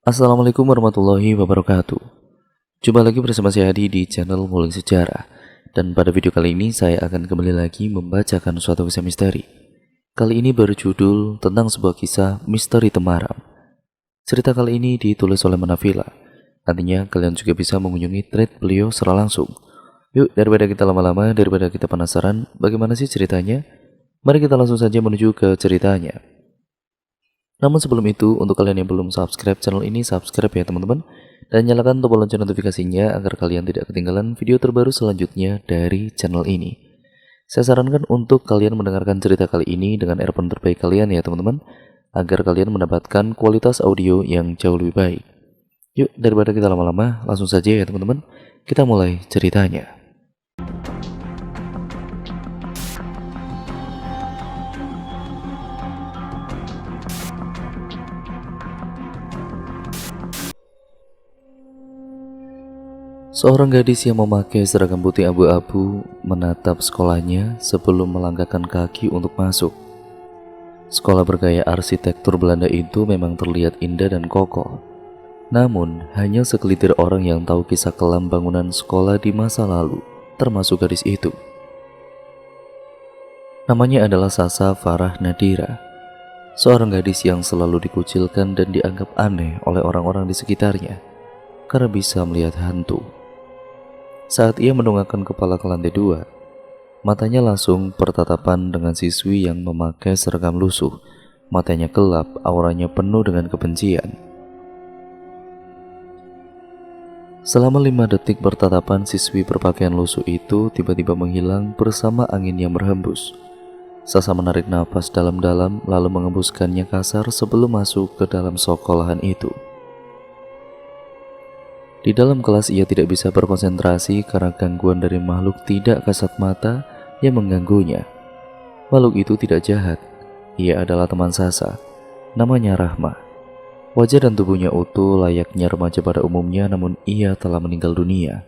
Assalamualaikum warahmatullahi wabarakatuh. Jumpa lagi bersama saya Adi di channel Ngulik Sejarah. Dan pada video kali ini saya akan kembali lagi membacakan suatu kisah misteri. Kali ini berjudul tentang sebuah kisah misteri Temaram. Cerita kali ini ditulis oleh Manafila. Nantinya kalian juga bisa mengunjungi thread beliau secara langsung. Yuk, daripada kita lama-lama, daripada kita penasaran bagaimana sih ceritanya, mari kita langsung saja menuju ke ceritanya. Namun sebelum itu, untuk kalian yang belum subscribe channel ini, subscribe ya teman-teman. Dan nyalakan tombol lonceng notifikasinya agar kalian tidak ketinggalan video terbaru selanjutnya dari channel ini. Saya sarankan untuk kalian mendengarkan cerita kali ini dengan earphone terbaik kalian ya teman-teman, agar kalian mendapatkan kualitas audio yang jauh lebih baik. Yuk, daripada kita lama-lama, langsung saja ya teman-teman, kita mulai ceritanya. Seorang gadis yang memakai seragam putih abu-abu menatap sekolahnya sebelum melangkahkan kaki untuk masuk. Sekolah bergaya arsitektur Belanda itu memang terlihat indah dan kokoh. Namun, hanya segelintir orang yang tahu kisah kelam bangunan sekolah di masa lalu, termasuk gadis itu. Namanya adalah Sasa Farah Nadira, seorang gadis yang selalu dikucilkan dan dianggap aneh oleh orang-orang di sekitarnya karena bisa melihat hantu. Saat ia mendongakkan kepala ke lantai 2, matanya langsung bertatapan dengan siswi yang memakai seragam lusuh. Matanya gelap, auranya penuh dengan kebencian. Selama 5 detik bertatapan, siswi berpakaian lusuh itu tiba-tiba menghilang bersama angin yang berhembus. Sasa menarik napas dalam-dalam lalu mengembuskannya kasar sebelum masuk ke dalam sekolahan itu. Di dalam kelas ia tidak bisa berkonsentrasi karena gangguan dari makhluk tidak kasat mata yang mengganggunya. Makhluk itu tidak jahat, ia adalah teman Sasa, namanya Rahma. Wajah dan tubuhnya utuh layaknya remaja pada umumnya, namun ia telah meninggal dunia.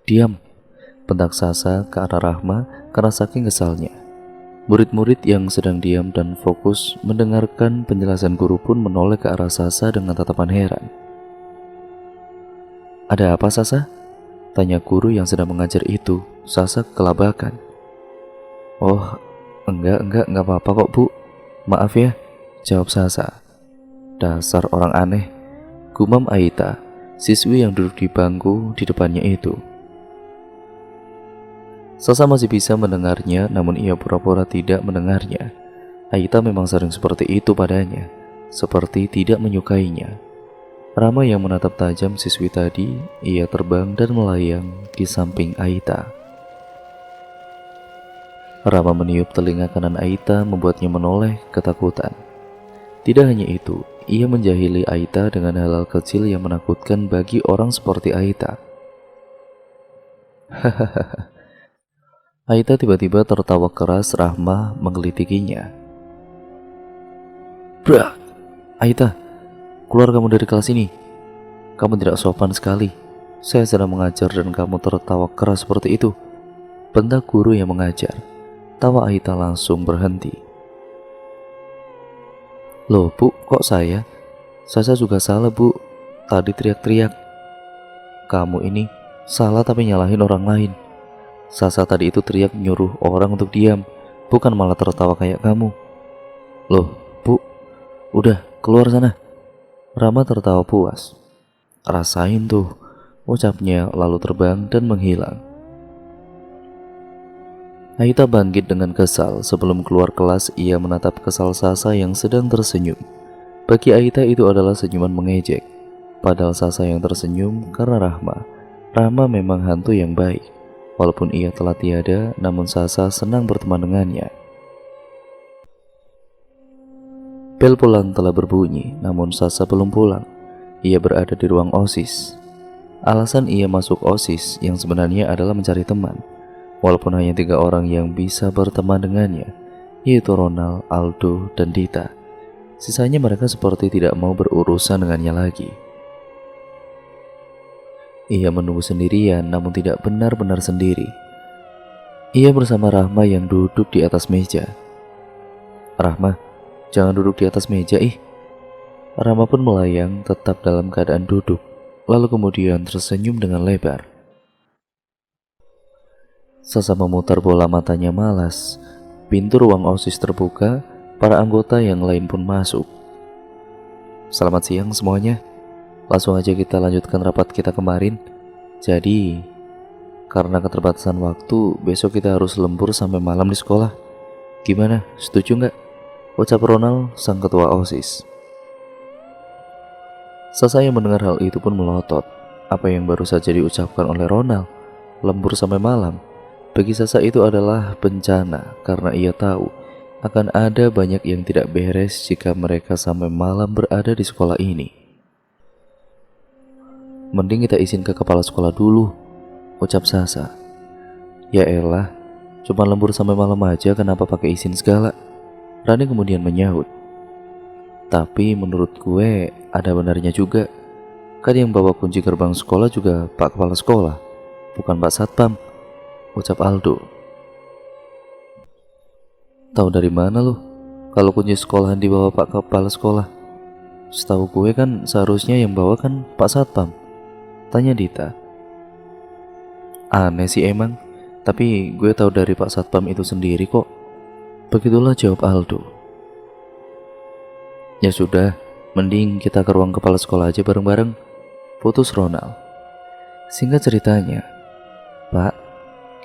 Diam, bentak Sasa ke arah Rahma karena saking kesalnya. Murid-murid yang sedang diam dan fokus mendengarkan penjelasan guru pun menoleh ke arah Sasa dengan tatapan heran. Ada apa Sasa? Tanya guru yang sedang mengajar itu. Sasa kelabakan. Oh, enggak apa-apa kok bu. Maaf ya, jawab Sasa. Dasar orang aneh, gumam Aita, siswi yang duduk di bangku di depannya itu. Sasa masih bisa mendengarnya, namun ia pura-pura tidak mendengarnya. Aita memang sering seperti itu padanya, seperti tidak menyukainya. Rama yang menatap tajam siswi tadi, ia terbang dan melayang di samping Aita. Rama meniup telinga kanan Aita membuatnya menoleh ketakutan. Tidak hanya itu, ia menjahili Aita dengan hal-hal kecil yang menakutkan bagi orang seperti Aita. Hahaha. Aita tiba-tiba tertawa keras. Rahma menggelitikinya. Brak! Aita, keluar kamu dari kelas ini. Kamu tidak sopan sekali. Saya sedang mengajar dan kamu tertawa keras seperti itu, bentak guru yang mengajar. Tawa Aita langsung berhenti. Loh bu, kok saya? Sasa juga salah bu. Tadi teriak-teriak. Kamu ini salah tapi nyalahin orang lain. Sasa tadi itu teriak nyuruh orang untuk diam, bukan malah tertawa kayak kamu. Loh bu, udah keluar sana. Rama tertawa puas. Rasain tuh, ucapnya lalu terbang dan menghilang. Aita bangkit dengan kesal. Sebelum keluar kelas, ia menatap kesal Sasa yang sedang tersenyum. Bagi Aita itu adalah senyuman mengejek. Padahal Sasa yang tersenyum karena Rahma. Rahma memang hantu yang baik. Walaupun ia telah tiada, namun Sasa senang berteman dengannya. Bel pulang telah berbunyi, namun Sasa belum pulang. Ia berada di ruang OSIS. Alasan ia masuk OSIS yang sebenarnya adalah mencari teman. Walaupun hanya 3 orang yang bisa berteman dengannya, yaitu Ronald, Aldo, dan Dita. Sisanya mereka seperti tidak mau berurusan dengannya lagi. Ia menunggu sendirian, namun tidak benar-benar sendiri. Ia bersama Rahma yang duduk di atas meja. Rahma, jangan duduk di atas meja ih. Rama pun melayang tetap dalam keadaan duduk, lalu kemudian tersenyum dengan lebar. Sasa memutar bola matanya malas. Pintu ruang OSIS terbuka, para anggota yang lain pun masuk. Selamat siang semuanya. Langsung aja kita lanjutkan rapat kita kemarin. Jadi, karena keterbatasan waktu, besok kita harus lembur sampai malam di sekolah. Gimana, setuju nggak? Ucap Ronald, sang ketua OSIS. Sasa yang mendengar hal itu pun melotot. Apa yang baru saja diucapkan oleh Ronald, lembur sampai malam, bagi Sasa itu adalah bencana karena ia tahu akan ada banyak yang tidak beres jika mereka sampai malam berada di sekolah ini. Mending kita izin ke kepala sekolah dulu, ucap Sasa. Ya elah, cuma lembur sampai malam aja kenapa pakai izin segala? Rani kemudian menyahut. Tapi menurut gue ada benarnya juga. Kan yang bawa kunci gerbang sekolah juga Pak Kepala Sekolah, bukan Pak Satpam, ucap Aldo. Tahu dari mana lu kalau kunci sekolahan dibawa Pak Kepala Sekolah? Setahu gue kan seharusnya yang bawa kan Pak Satpam, tanya Dita. Aneh sih emang, tapi gue tahu dari Pak Satpam itu sendiri kok. Begitulah jawab Aldo. Ya sudah, mending kita ke ruang kepala sekolah aja bareng-bareng, putus Ronald. Singkat ceritanya, Pak,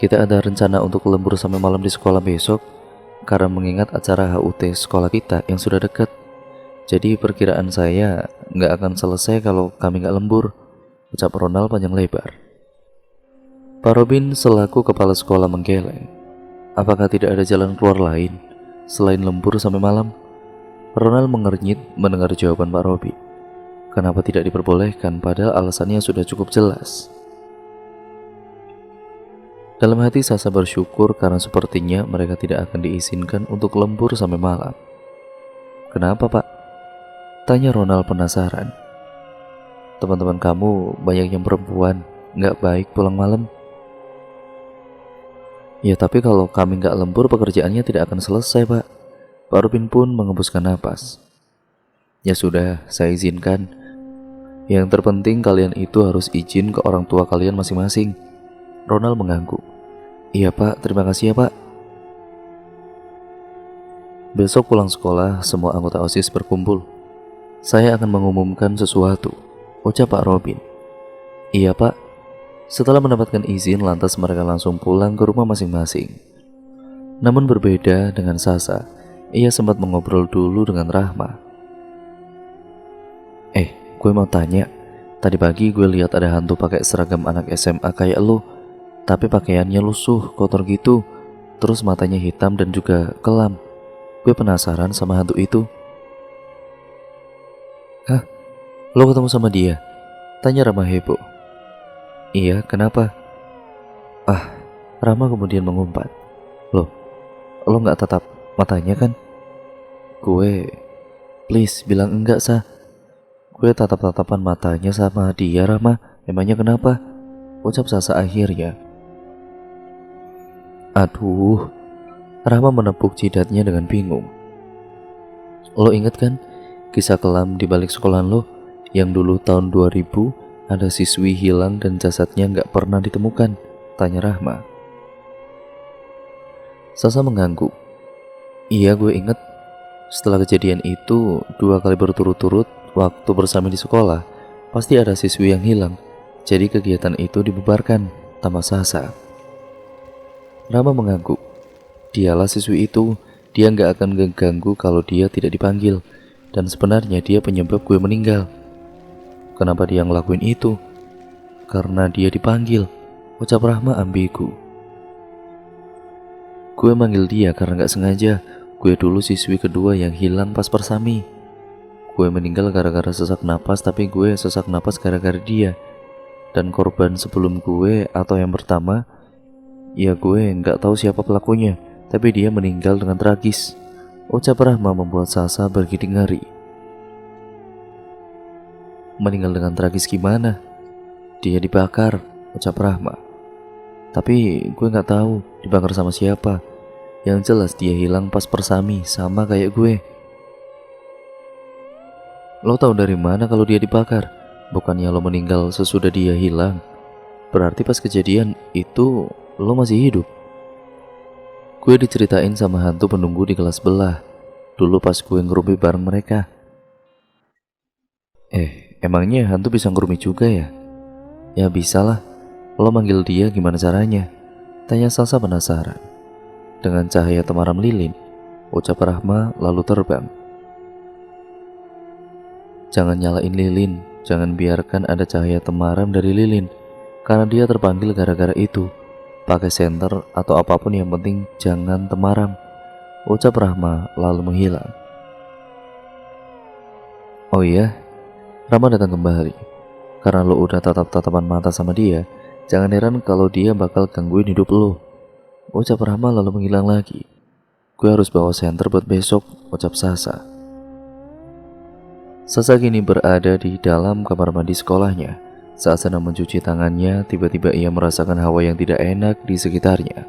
kita ada rencana untuk lembur sampai malam di sekolah besok karena mengingat acara HUT sekolah kita yang sudah dekat. Jadi perkiraan saya nggak akan selesai kalau kami nggak lembur, ucap Ronald panjang lebar. Pak Robin selaku kepala sekolah menggeleng. Apakah tidak ada jalan keluar lain selain lembur sampai malam? Ronald mengernyit mendengar jawaban Pak Robin. Kenapa tidak diperbolehkan padahal alasannya sudah cukup jelas? Dalam hati Sasa bersyukur karena sepertinya mereka tidak akan diizinkan untuk lembur sampai malam. Kenapa Pak? Tanya Ronald penasaran. Teman-teman kamu banyak yang perempuan, nggak baik pulang malam. Ya tapi kalau kami nggak lembur pekerjaannya tidak akan selesai Pak. Pak Rupin pun mengembuskan napas. Ya sudah, saya izinkan. Yang terpenting kalian itu harus izin ke orang tua kalian masing-masing. Ronald mengangguk. Iya Pak, terima kasih ya Pak. Besok pulang sekolah, semua anggota OSIS berkumpul. Saya akan mengumumkan sesuatu, ucap Pak Robin. Iya Pak. Setelah mendapatkan izin, lantas mereka langsung pulang ke rumah masing-masing. Namun berbeda dengan Sasa, ia sempat mengobrol dulu dengan Rahma. Gue mau tanya, tadi pagi gue lihat ada hantu pakai seragam anak SMA kayak lu, tapi pakaiannya lusuh, kotor gitu, terus matanya hitam dan juga kelam. Gue penasaran sama hantu itu. Hah? Lo ketemu sama dia? Tanya Rahma heboh. Iya, kenapa? Rahma kemudian mengumpat. Lo gak tatap matanya kan? Gue, please bilang enggak Sah. Gue tatap-tatapan matanya sama dia Rahma. Emangnya kenapa? Ucap Sasa akhirnya. Aduh. Rahma menepuk jidatnya dengan bingung. Lo inget kan kisah kelam di balik sekolahan lo yang dulu tahun 2000 ada siswi hilang dan jasadnya gak pernah ditemukan? Tanya Rahma. Sasa mengangguk. Iya, gue inget. Setelah kejadian itu 2 kali berturut-turut waktu bersama di sekolah, pasti ada siswi yang hilang. Jadi kegiatan itu dibubarkan, tambah Sasa. Rama mengangguk. Dialah siswi itu, dia gak akan mengganggu kalau dia tidak dipanggil. Dan sebenarnya dia penyebab gue meninggal. Kenapa dia ngelakuin itu? Karena dia dipanggil, ucap Rahma ambigu. Gue manggil dia karena gak sengaja. Gue dulu siswi kedua yang hilang pas persami. Gue meninggal gara-gara sesak napas, tapi gue sesak napas gara-gara dia. Dan korban sebelum gue atau yang pertama, ya gue nggak tahu siapa pelakunya, tapi dia meninggal dengan tragis. Ucap Rahma membuat Sasa bergidik ngeri. Meninggal dengan tragis gimana? Dia dibakar, ucap Rahma. Tapi gue nggak tahu dibakar sama siapa. Yang jelas dia hilang pas persami, sama kayak gue. Lo tahu dari mana kalau dia dibakar? Bukannya lo meninggal sesudah dia hilang? Berarti pas kejadian itu lo masih hidup. Gue diceritain sama hantu penunggu di kelas sebelah. Dulu pas gue ngerumpi bareng mereka. Emangnya hantu bisa ngerumpi juga ya? Ya bisa lah. Lo manggil dia gimana caranya? Tanya Salsa penasaran. Dengan cahaya temaram lilin, ucap Rahma lalu terbang. Jangan nyalain lilin, jangan biarkan ada cahaya temaram dari lilin, karena dia terpanggil gara-gara itu. Pakai senter atau apapun, yang penting jangan temaram, ucap Rahma lalu menghilang. Oh iya, Rahma datang kembali. Karena lo udah tatap-tatapan mata sama dia, jangan heran kalau dia bakal gangguin hidup lo, ucap Rahma lalu menghilang lagi. Gue harus bawa senter buat besok, ucap Sasa. Sasa kini berada di dalam kamar mandi sekolahnya. Saat sedang mencuci tangannya, tiba-tiba ia merasakan hawa yang tidak enak di sekitarnya.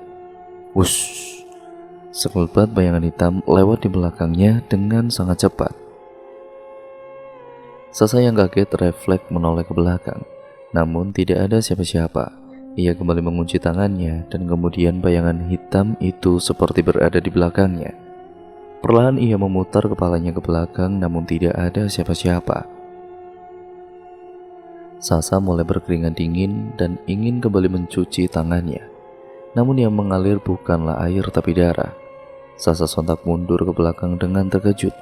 Wush! Sekelebat bayangan hitam lewat di belakangnya dengan sangat cepat. Sasa yang kaget refleks menoleh ke belakang, namun tidak ada siapa-siapa. Ia kembali mengunci tangannya dan kemudian bayangan hitam itu seperti berada di belakangnya. Perlahan ia memutar kepalanya ke belakang, namun tidak ada siapa-siapa. Sasa mulai berkeringat dingin dan ingin kembali mencuci tangannya. Namun yang mengalir bukanlah air tapi darah. Sasa sontak mundur ke belakang dengan terkejut.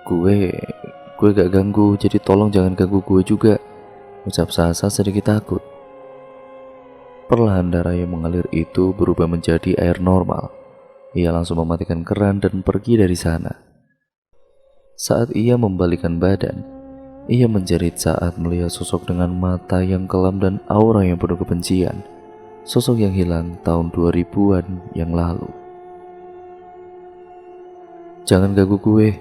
Gue gak ganggu, jadi tolong jangan ganggu gue juga, ucap Sasa sedikit takut. Perlahan darah yang mengalir itu berubah menjadi air normal. Ia langsung mematikan keran dan pergi dari sana. Saat ia membalikkan badan, ia menjerit saat melihat sosok dengan mata yang kelam dan aura yang penuh kebencian. Sosok yang hilang tahun 2000-an yang lalu. Jangan ganggu gue,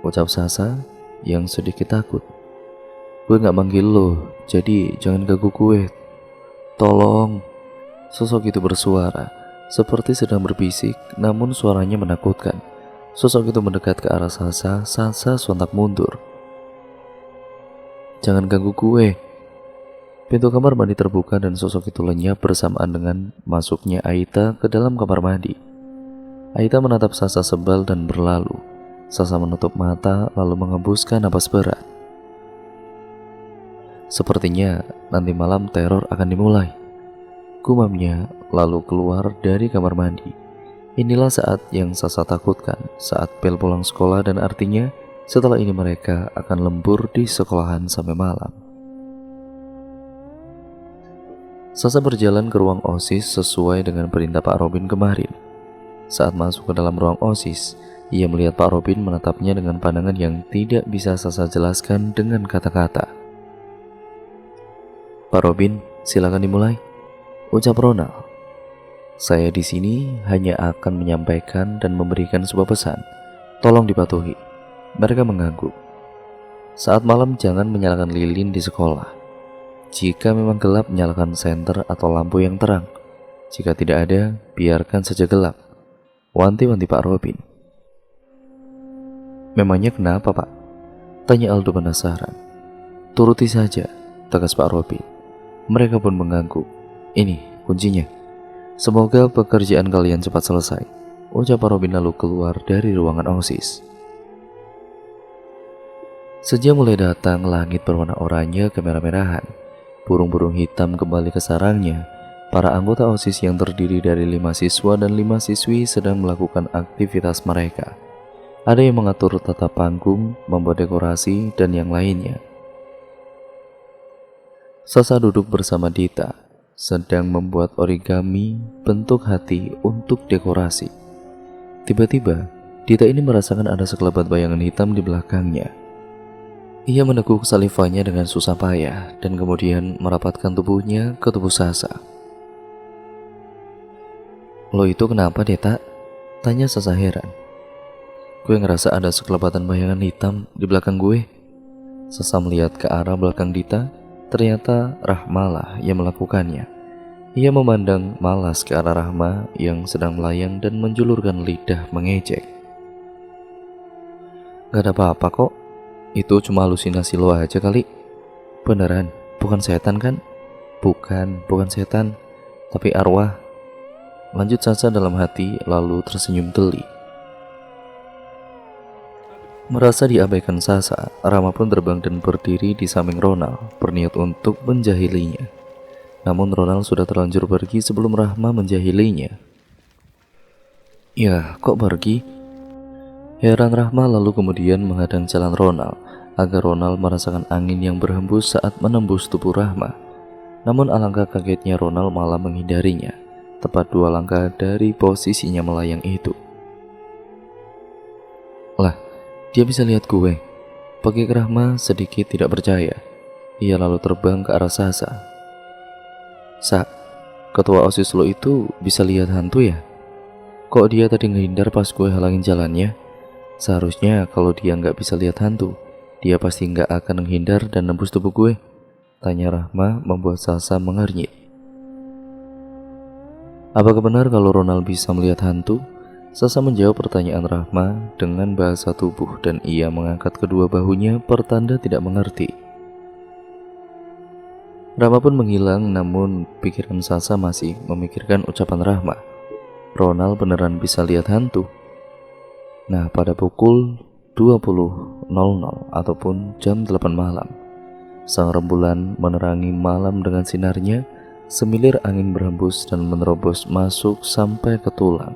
ucap Sasa yang sedikit takut. Gue gak manggil lo, jadi jangan ganggu gue. Tolong. Sosok itu bersuara seperti sedang berbisik, namun suaranya menakutkan. Sosok itu mendekat ke arah Sasa. Sasa sontak mundur. Jangan ganggu gue. Pintu kamar mandi terbuka dan sosok itu lenyap bersamaan dengan masuknya Aita ke dalam kamar mandi. Aita menatap Sasa sebal dan berlalu. Sasa menutup mata lalu mengembuskan napas berat. Sepertinya nanti malam teror akan dimulai, gumamnya lalu keluar dari kamar mandi. Inilah saat yang Sasa takutkan, saat bel pulang sekolah, dan artinya setelah ini mereka akan lembur di sekolahan sampai malam. Sasa berjalan ke ruang OSIS sesuai dengan perintah Pak Robin kemarin. Saat masuk ke dalam ruang OSIS, ia melihat Pak Robin menatapnya dengan pandangan yang tidak bisa Sasa jelaskan dengan kata-kata. Pak Robin, silakan dimulai, ucap Ronald. Saya di sini hanya akan menyampaikan dan memberikan sebuah pesan. Tolong dipatuhi. Mereka mengangguk. Saat malam jangan menyalakan lilin di sekolah. Jika memang gelap, nyalakan senter atau lampu yang terang. Jika tidak ada, biarkan saja gelap. Wanti-wanti Pak Robin. Memangnya kenapa, Pak? Tanya Aldo penasaran. Turuti saja, tegas Pak Robin. Mereka pun mengangguk. Ini kuncinya. Semoga pekerjaan kalian cepat selesai, ucap Pak Robin lalu keluar dari ruangan OSIS. Sejak mulai datang, langit berwarna oranye kemerah-merahan. Burung-burung hitam kembali ke sarangnya. Para anggota OSIS yang terdiri dari 5 siswa dan 5 siswi sedang melakukan aktivitas mereka. Ada yang mengatur tata panggung, membuat dekorasi, dan yang lainnya. Sasa duduk bersama Dita, sedang membuat origami bentuk hati untuk dekorasi. Tiba-tiba, Dita ini merasakan ada sekelebat bayangan hitam di belakangnya. Ia meneguk salivanya dengan susah payah dan kemudian merapatkan tubuhnya ke tubuh Sasa. Lo itu kenapa, Deta? Tanya Sasa heran. Gue ngerasa ada sekelebatan bayangan hitam di belakang gue. Sasa melihat ke arah belakang Dita. Ternyata Rahma lah yang melakukannya. Ia memandang malas ke arah Rahma yang sedang melayang dan menjulurkan lidah mengejek. Gak ada apa-apa kok. Itu cuma halusinasi lo aja kali. Beneran, bukan setan kan? Bukan setan, tapi arwah. Lanjut Sasa dalam hati, lalu tersenyum geli. Merasa diabaikan Sasa, Rama pun terbang dan berdiri di samping Ronald, berniat untuk menjahilinya. Namun Ronald sudah terlanjur pergi sebelum Rahma menjahilinya. Ya, kok pergi? Heran Rahma lalu kemudian menghadang jalan Ronald, agar Ronald merasakan angin yang berhembus saat menembus tubuh Rahma. Namun alangkah kagetnya Ronald malah menghindarinya, tepat 2 langkah dari posisinya melayang itu. Lah, dia bisa lihat gue. Pagi Rahma sedikit tidak percaya. Ia lalu terbang ke arah Sasa. Sa, ketua OSIS lo itu bisa lihat hantu ya? Kok dia tadi ngehindar pas gue halangin jalannya? Seharusnya kalau dia nggak bisa lihat hantu, dia pasti nggak akan menghindar dan nembus tubuh gue. Tanya Rahma membuat Sasa mengernyit. Apakah benar kalau Ronald bisa melihat hantu? Sasa menjawab pertanyaan Rahma dengan bahasa tubuh dan ia mengangkat kedua bahunya pertanda tidak mengerti. Rahma pun menghilang, namun pikiran Sasa masih memikirkan ucapan Rahma. Ronald beneran bisa lihat hantu. Nah, pada pukul 20.00 ataupun jam 8 malam, sang rembulan menerangi malam dengan sinarnya. Semilir angin berhembus dan menerobos masuk sampai ke tulang.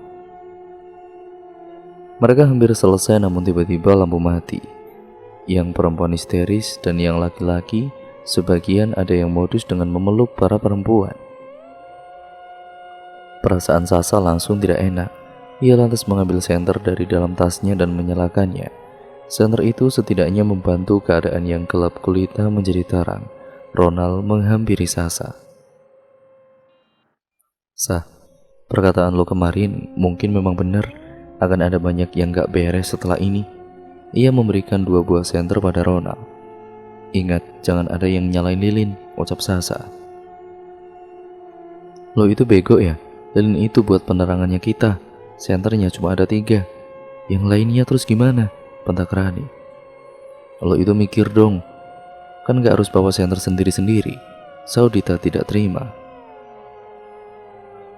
Mereka hampir selesai, namun tiba-tiba lampu mati. Yang perempuan histeris dan yang laki-laki, sebagian ada yang modus dengan memeluk para perempuan. Perasaan Sasa langsung tidak enak. Ia lantas mengambil senter dari dalam tasnya dan menyalakannya. Senter itu setidaknya membantu keadaan yang gelap gulita menjadi terang. Ronald menghampiri Sasa. Sa, perkataan lo kemarin mungkin memang benar. Akan ada banyak yang gak beres setelah ini. Ia memberikan 2 buah senter pada Ronald. Ingat, jangan ada yang nyalain lilin, ucap Sasa. Lo itu bego ya? Lilin itu buat penerangannya kita. Senternya cuma ada 3. Yang lainnya terus gimana? Bentak Rani. Lo itu mikir dong. Kan gak harus bawa senter sendiri-sendiri. Saudita tidak terima.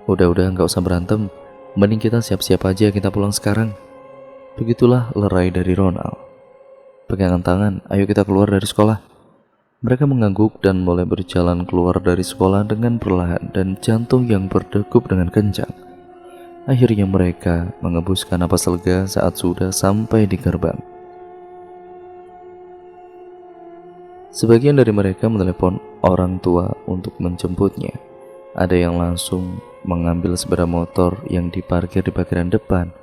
Udah gak usah berantem. Mending kita siap-siap aja, kita pulang sekarang. Begitulah lerai dari Ronald. Pegangan tangan, ayo kita keluar dari sekolah. Mereka mengangguk dan mulai berjalan keluar dari sekolah dengan perlahan dan jantung yang berdegup dengan kencang. Akhirnya mereka mengebuskan napas lega saat sudah sampai di gerbang. Sebagian dari mereka menelepon orang tua untuk menjemputnya. Ada yang langsung mengambil sepeda motor yang diparkir di parkiran depan.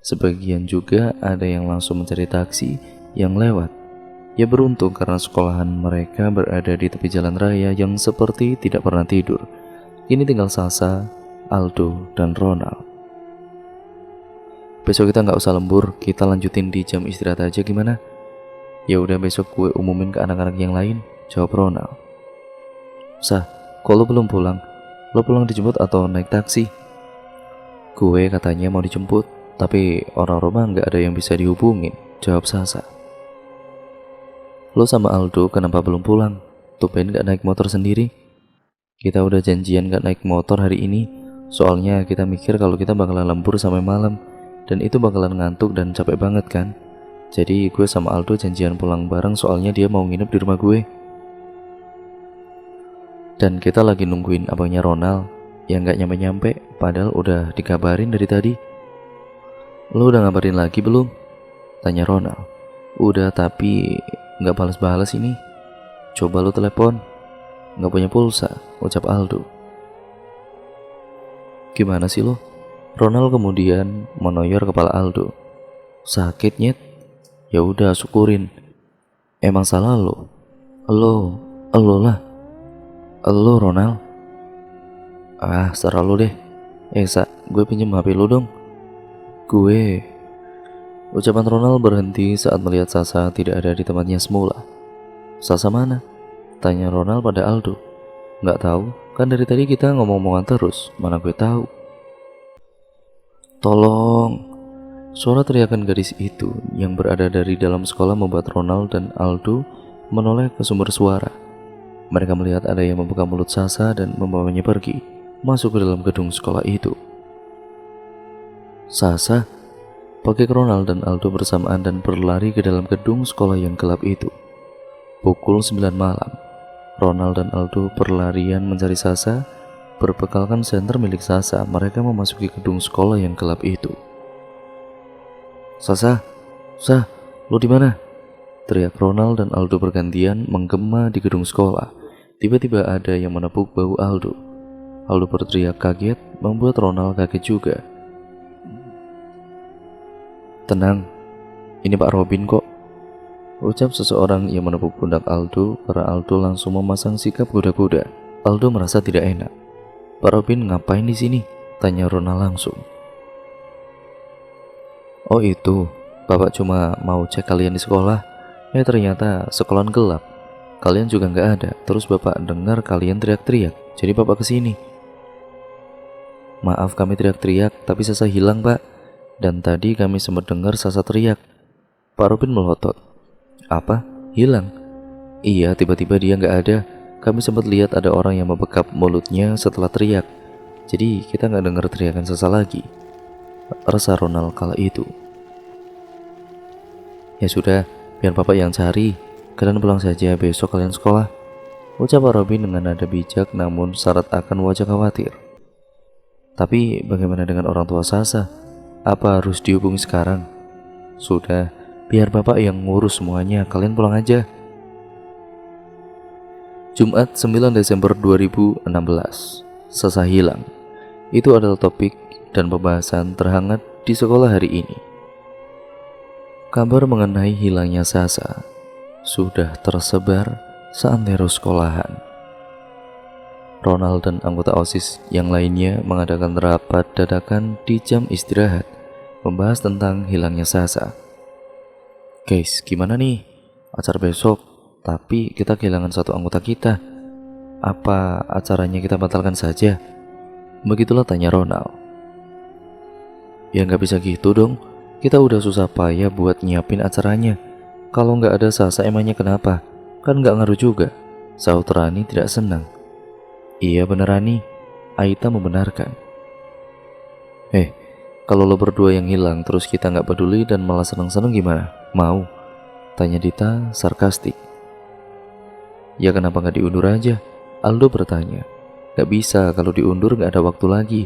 Sebagian juga ada yang langsung mencari taksi yang lewat. Ya beruntung karena sekolahan mereka berada di tepi jalan raya yang seperti tidak pernah tidur. Kini tinggal Sasa, Aldo, dan Ronald. Besok kita nggak usah lembur, kita lanjutin di jam istirahat aja gimana? Ya udah, besok gue umumin ke anak-anak yang lain, jawab Ronald. Sa, kok lo belum pulang? Lo pulang dijemput atau naik taksi? Gue katanya mau dijemput, tapi orang rumah nggak ada yang bisa dihubungin, jawab Sasa. Lo sama Aldo kenapa belum pulang? Tumben gak naik motor sendiri? Kita udah janjian gak naik motor hari ini. Soalnya kita mikir kalau kita bakalan lembur sampai malam, dan itu bakalan ngantuk dan capek banget kan. Jadi gue sama Aldo janjian pulang bareng, soalnya dia mau nginep di rumah gue. Dan kita lagi nungguin abangnya Ronald yang gak nyampe-nyampe, padahal udah dikabarin dari tadi. Lo udah ngabarin lagi belum? Tanya Ronald. Udah, tapi gak balas-balas ini. Coba lo telepon. Gak punya pulsa, ucap Aldo. Gimana sih lo? Ronald kemudian menoyor kepala Aldo. Sakit nyet? Ya udah, syukurin. Emang salah lo? Lo lah. Lo Ronald. Ah, serah lo deh. Sa, gue pinjem HP lo dong. Gue. Ucapan Ronald berhenti saat melihat Sasa tidak ada di tempatnya semula. Sasa mana? Tanya Ronald pada Aldo. Nggak tahu, kan dari tadi kita ngomong-ngomongan terus. Mana gue tahu. Tolong. Suara teriakan gadis itu yang berada dari dalam sekolah membuat Ronald dan Aldo menoleh ke sumber suara. Mereka melihat ada yang membuka mulut Sasa dan membawanya pergi, masuk ke dalam gedung sekolah itu. Sasa, pakai Ronald dan Aldo bersamaan dan berlari ke dalam gedung sekolah yang gelap itu. Pukul 9 malam, Ronald dan Aldo berlarian mencari Sasa. Berbekalkan senter milik Sasa, mereka memasuki gedung sekolah yang gelap itu. Sasa, lo di mana? Teriak Ronald dan Aldo bergantian menggema di gedung sekolah. Tiba-tiba ada yang menepuk bahu Aldo. Aldo berteriak kaget, membuat Ronald kaget juga. Tenang, ini Pak Robin kok, ucap seseorang yang menepuk pundak Aldo, karena Aldo langsung memasang sikap kuda-kuda. Aldo merasa tidak enak. Pak Robin ngapain di sini? Tanya Ronald langsung. Oh itu, Bapak cuma mau cek kalian di sekolah. Ternyata sekolahan gelap. Kalian juga nggak ada. Terus Bapak dengar kalian teriak-teriak. Jadi Bapak kesini. Maaf kami teriak-teriak, tapi Sasa hilang Pak. Dan tadi kami sempat dengar Sasa teriak. Pak Robin melotot. Apa? Hilang? Iya, tiba-tiba dia nggak ada. Kami sempat lihat ada orang yang membekap mulutnya setelah teriak. Jadi kita nggak dengar teriakan Sasa lagi. Rasa Ronald kala itu. Ya sudah, biar Bapak yang cari. Kalian pulang saja, besok kalian sekolah, ucap Pak Robin dengan nada bijak namun syarat akan wajah khawatir. Tapi bagaimana dengan orang tua Sasa? Apa harus dihubungi sekarang? Sudah, biar Bapak yang ngurus semuanya, kalian pulang aja. Jumat 9 Desember 2016, Sasa hilang. Itu adalah topik dan pembahasan terhangat di sekolah hari ini. Kabar mengenai hilangnya Sasa sudah tersebar seantero sekolahan. Ronald dan anggota OSIS yang lainnya mengadakan rapat dadakan di jam istirahat, membahas tentang hilangnya Sasa. Guys, gimana nih acara besok? Tapi kita kehilangan satu anggota kita. Apa acaranya kita batalkan saja? Begitulah tanya Ronald. Ya nggak bisa gitu dong. Kita udah susah payah buat nyiapin acaranya. Kalau nggak ada Sasa emangnya kenapa? Kan nggak ngaruh juga. Saud Rani tidak senang. Iya bener Rani, Aita membenarkan. Kalau lo berdua yang hilang terus kita nggak peduli dan malah seneng-seneng gimana? Mau? Tanya Dita sarkastik. Ya kenapa nggak diundur aja? Aldo bertanya. Gak bisa, kalau diundur nggak ada waktu lagi.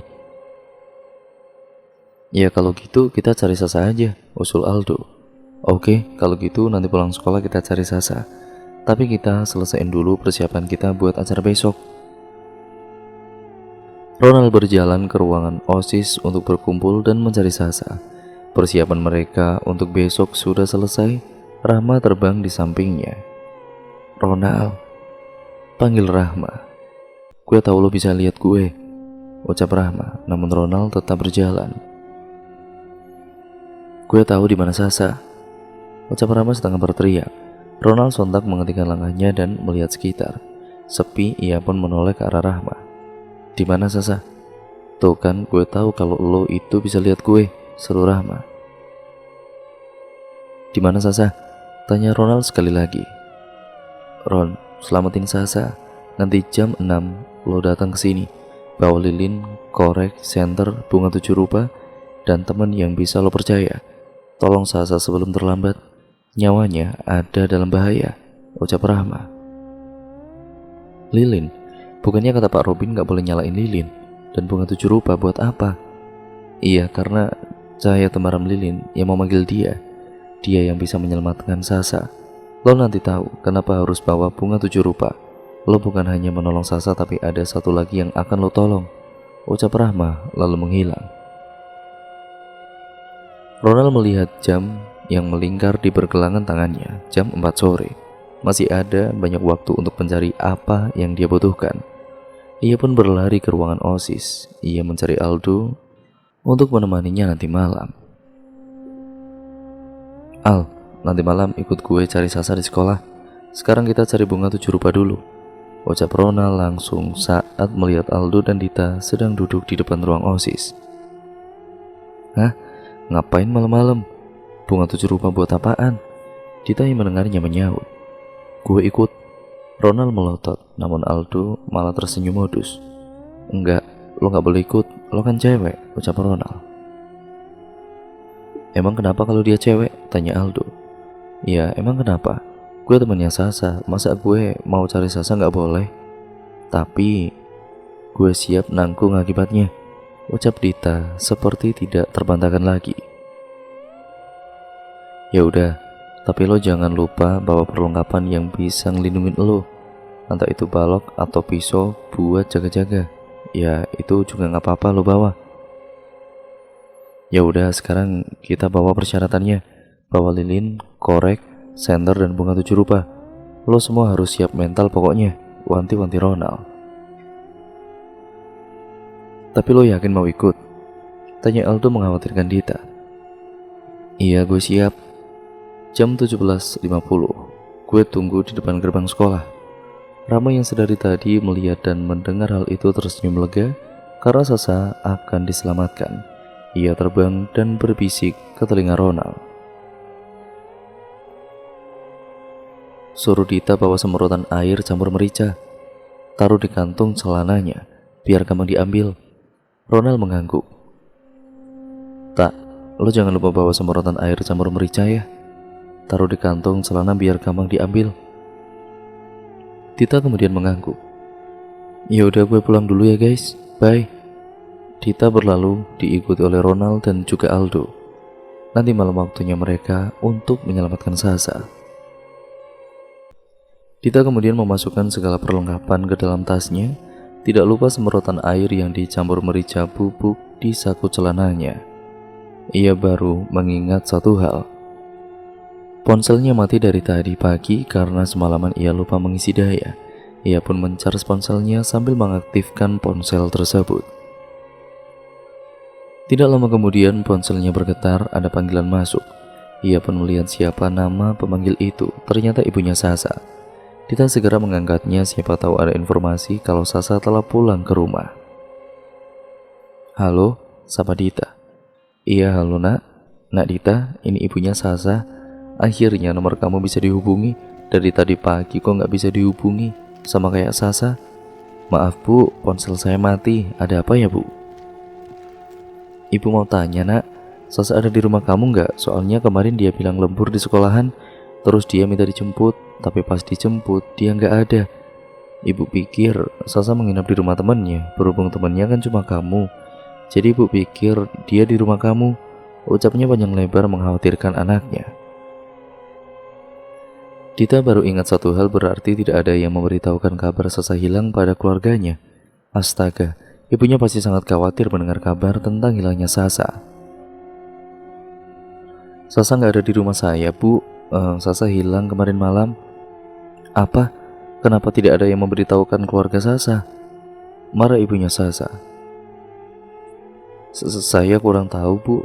Ya kalau gitu kita cari Sasa aja, usul Aldo. Oke, kalau gitu nanti pulang sekolah kita cari Sasa. Tapi kita selesaiin dulu persiapan kita buat acara besok. Ronald berjalan ke ruangan OSIS untuk berkumpul dan mencari Sasa. Persiapan mereka untuk besok sudah selesai. Rahma terbang di sampingnya. Ronald, panggil Rahma. Gue tahu lo bisa lihat gue, ucap Rahma. Namun Ronald tetap berjalan. Gue tahu di mana Sasa, ucap Rahma setengah berteriak. Ronald sontak menghentikan langkahnya dan melihat sekitar. Sepi, ia pun menoleh ke arah Rahma. Di mana Sasa? Tuh kan, gue tahu kalau lo itu bisa lihat gue, seru Rahma. Di mana Sasa? Tanya Ronald sekali lagi. Ron, selamatin Sasa. Nanti jam 6 lo datang ke sini. Bawa lilin, korek, senter, bunga 7 rupa, dan teman yang bisa lo percaya. Tolong Sasa sebelum terlambat. Nyawanya ada dalam bahaya, ucap Rahma. Lilin? Bukannya kata Pak Robin gak boleh nyalain lilin? Dan bunga 7 rupa buat apa? Iya, karena cahaya temaram lilin yang memanggil dia. Dia yang bisa menyelamatkan Sasa. Lo nanti tahu kenapa harus bawa bunga 7 rupa. Lo bukan hanya menolong Sasa, tapi ada satu lagi yang akan lo tolong, ucap Rahma lalu menghilang. Ronald melihat jam yang melingkar di pergelangan tangannya. Jam 4 sore. Masih ada banyak waktu untuk mencari apa yang dia butuhkan. Ia pun berlari ke ruangan OSIS. Ia mencari Aldo untuk menemaninya nanti malam. Al, nanti malam ikut gue cari Sasa di sekolah. Sekarang kita cari bunga 7 rupa dulu, ucap Ronald langsung saat melihat Aldo dan Dita sedang duduk di depan ruang OSIS. Hah? Ngapain malam-malam? Bunga 7 rupa buat apaan? Dita yang mendengarnya menyaut. Gue ikut. Ronald melotot, namun Aldo malah tersenyum modus. Enggak, lo gak boleh ikut, lo kan cewek, ucap Ronald. Emang kenapa kalau dia cewek? Tanya Aldo. Ya, emang kenapa? Gue temannya Sasa, masa gue mau cari Sasa gak boleh? Tapi gue siap nanggung akibatnya, ucap Dita seperti tidak terbantahkan lagi. Ya udah, tapi lo jangan lupa bawa perlengkapan yang bisa ngelindungin lo, entah itu balok atau pisau buat jaga-jaga. Ya itu juga nggak apa-apa lo bawa. Ya udah, sekarang kita bawa persyaratannya. Bawa lilin, korek, senter, dan bunga 7 rupa. Lo semua harus siap mental pokoknya, wanti-wanti Ronald. Tapi lo yakin mau ikut? Tanya Aldo mengkhawatirkan Dita. Iya, gue siap. Jam 17.50, gue tunggu di depan gerbang sekolah. Rama yang sedari tadi melihat dan mendengar hal itu tersenyum lega karena Sasa akan diselamatkan. Ia terbang dan berbisik ke telinga Ronald. Suruh Dita bawa semprotan air campur merica. Taruh di kantung celananya, biar gampang diambil. Ronald mengangguk. Tak, lo jangan lupa bawa semprotan air campur merica ya. Taruh di kantong celana biar gampang diambil. Dita kemudian mengangguk. Ya udah, gue pulang dulu ya guys, bye. Dita berlalu diikuti oleh Ronald dan juga Aldo. Nanti malam waktunya mereka untuk menyelamatkan Sasa. Dita kemudian memasukkan segala perlengkapan ke dalam tasnya, tidak lupa semprotan air yang dicampur merica bubuk di saku celananya. Ia baru mengingat satu hal. Ponselnya mati dari tadi pagi karena semalaman ia lupa mengisi daya. Ia pun mencas ponselnya sambil mengaktifkan ponsel tersebut. Tidak lama kemudian ponselnya bergetar, ada panggilan masuk. Ia pun melihat siapa nama pemanggil itu, ternyata ibunya Sasa. Dita segera mengangkatnya, siapa tahu ada informasi kalau Sasa telah pulang ke rumah. Halo, sapa Dita. Iya, halo nak. Nak Dita, ini ibunya Sasa. Akhirnya nomor kamu bisa dihubungi. Dari tadi pagi kok nggak bisa dihubungi, sama kayak Sasa. Maaf bu, ponsel saya mati. Ada apa ya bu? Ibu mau tanya nak, Sasa ada di rumah kamu nggak? Soalnya kemarin dia bilang lembur di sekolahan. Terus dia minta dijemput, tapi pas dijemput dia nggak ada. Ibu pikir Sasa menginap di rumah temannya. Berhubung temannya kan cuma kamu, jadi ibu pikir dia di rumah kamu. Ucapnya panjang lebar mengkhawatirkan anaknya. Dita baru ingat satu hal, berarti tidak ada yang memberitahukan kabar Sasa hilang pada keluarganya. Astaga, ibunya pasti sangat khawatir mendengar kabar tentang hilangnya Sasa. Sasa nggak ada di rumah saya bu. Sasa hilang kemarin malam. Apa? Kenapa tidak ada yang memberitahukan keluarga Sasa? Marah ibunya Sasa. Saya kurang tahu bu.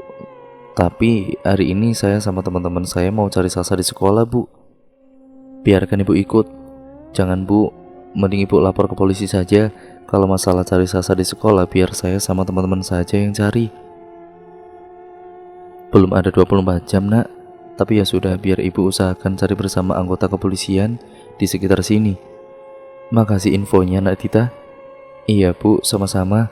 Tapi hari ini saya sama teman-teman saya mau cari Sasa di sekolah bu. Biarkan ibu ikut. Jangan bu, mending ibu lapor ke polisi saja. Kalau masalah cari Sasa di sekolah, biar saya sama teman-teman saja yang cari. Belum ada 24 jam nak. Tapi ya sudah, biar ibu usahakan cari bersama anggota kepolisian di sekitar sini. Makasih infonya nak Dita. Iya bu, sama-sama.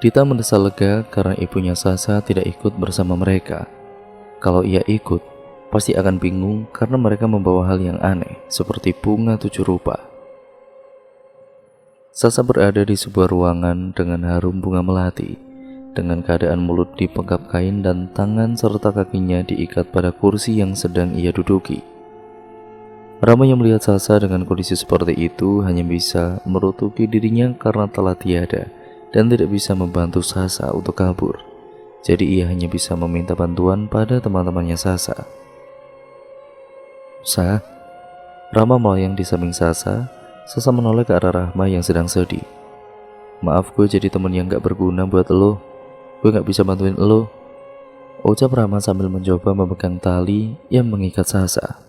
Dita mendesah lega karena ibunya Sasa tidak ikut bersama mereka. Kalau ia ikut, pasti akan bingung karena mereka membawa hal yang aneh seperti bunga 7 rupa. Sasa berada di sebuah ruangan dengan harum bunga melati, dengan keadaan mulut dipegap kain dan tangan serta kakinya diikat pada kursi yang sedang ia duduki. Rama yang melihat Sasa dengan kondisi seperti itu hanya bisa merutuki dirinya karena telah tiada dan tidak bisa membantu Sasa untuk kabur. Jadi ia hanya bisa meminta bantuan pada teman-temannya Sasa. Sa, Rama melayang di samping Sasa. Sasa menoleh ke arah Rahma yang sedang sedih. Maaf, gue jadi temen yang gak berguna buat lo. Gue gak bisa bantuin lo, ucap Rama sambil mencoba memegang tali yang mengikat Sasa.